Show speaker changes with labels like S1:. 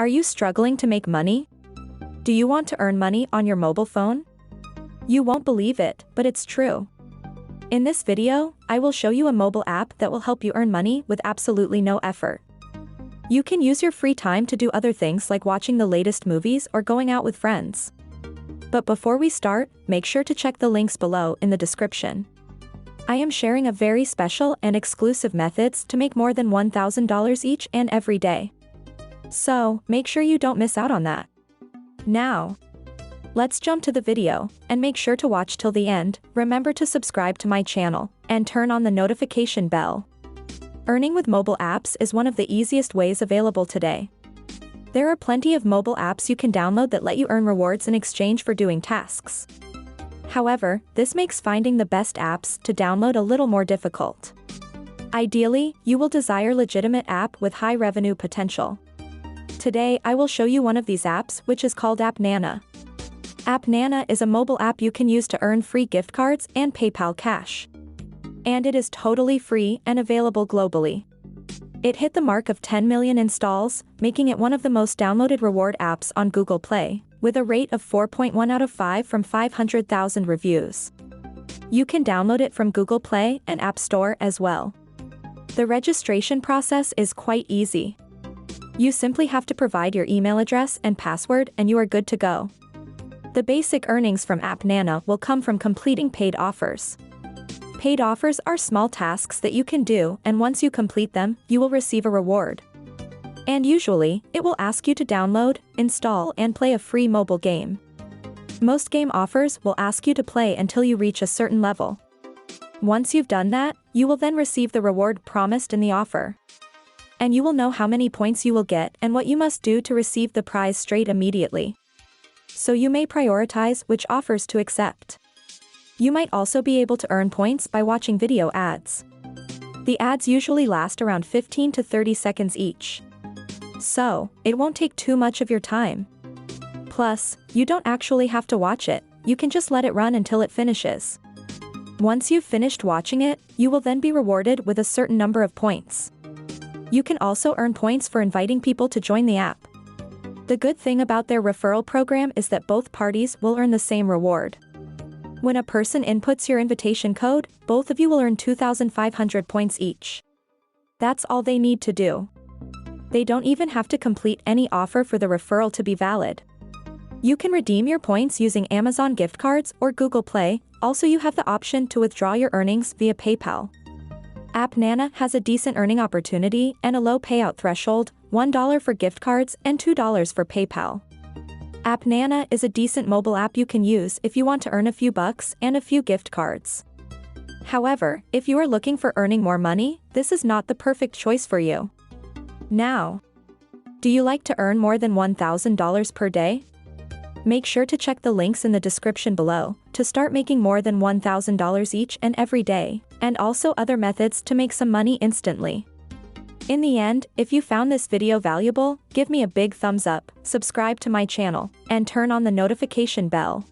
S1: Are you struggling to make money? Do you want to earn money on your mobile phone? You won't believe it, but it's true. In this video, I will show you a mobile app that will help you earn money with absolutely no effort. You can use your free time to do other things like watching the latest movies or going out with friends. But before we start, make sure to check the links below in the description. I am sharing a very special and exclusive methods to make more than $1,000 each and every day. So, make sure you don't miss out on that. Now, let's jump to the video, and make sure to watch till the end. Remember to subscribe to my channel, and turn on the notification bell. Earning with mobile apps is one of the easiest ways available today. There are plenty of mobile apps you can download that let you earn rewards in exchange for doing tasks. However, this makes finding the best apps to download a little more difficult. Ideally, you will desire a legitimate app with high revenue potential. Today I will show you one of these apps, which is called AppNana. AppNana is a mobile app you can use to earn free gift cards and PayPal cash. And it is totally free and available globally. It hit the mark of 10 million installs, making it one of the most downloaded reward apps on Google Play, with a rate of 4.1 out of 5 from 500,000 reviews. You can download it from Google Play and App Store as well. The registration process is quite easy. You simply have to provide your email address and password and you are good to go. The basic earnings from AppNana will come from completing paid offers. Paid offers are small tasks that you can do, and once you complete them, you will receive a reward. And usually, it will ask you to download, install, and play a free mobile game. Most game offers will ask you to play until you reach a certain level. Once you've done that, you will then receive the reward promised in the offer. And you will know how many points you will get and what you must do to receive the prize straight immediately. So you may prioritize which offers to accept. You might also be able to earn points by watching video ads. The ads usually last around 15 to 30 seconds each. So, it won't take too much of your time. Plus, you don't actually have to watch it, you can just let it run until it finishes. Once you've finished watching it, you will then be rewarded with a certain number of points. You can also earn points for inviting people to join the app. The good thing about their referral program is that both parties will earn the same reward. When a person inputs your invitation code, both of you will earn 2,500 points each. That's all they need to do. They don't even have to complete any offer for the referral to be valid. You can redeem your points using Amazon gift cards or Google Play. Also, you have the option to withdraw your earnings via PayPal. AppNana has a decent earning opportunity and a low payout threshold, $1 for gift cards and $2 for PayPal. AppNana is a decent mobile app you can use if you want to earn a few bucks and a few gift cards. However, if you are looking for earning more money, this is not the perfect choice for you. Now, do you like to earn more than $1,000 per day? Make sure to check the links in the description below to start making more than $1,000 each and every day, and also other methods to make some money instantly. In the end, if you found this video valuable, give me a big thumbs up, subscribe to my channel, and turn on the notification bell.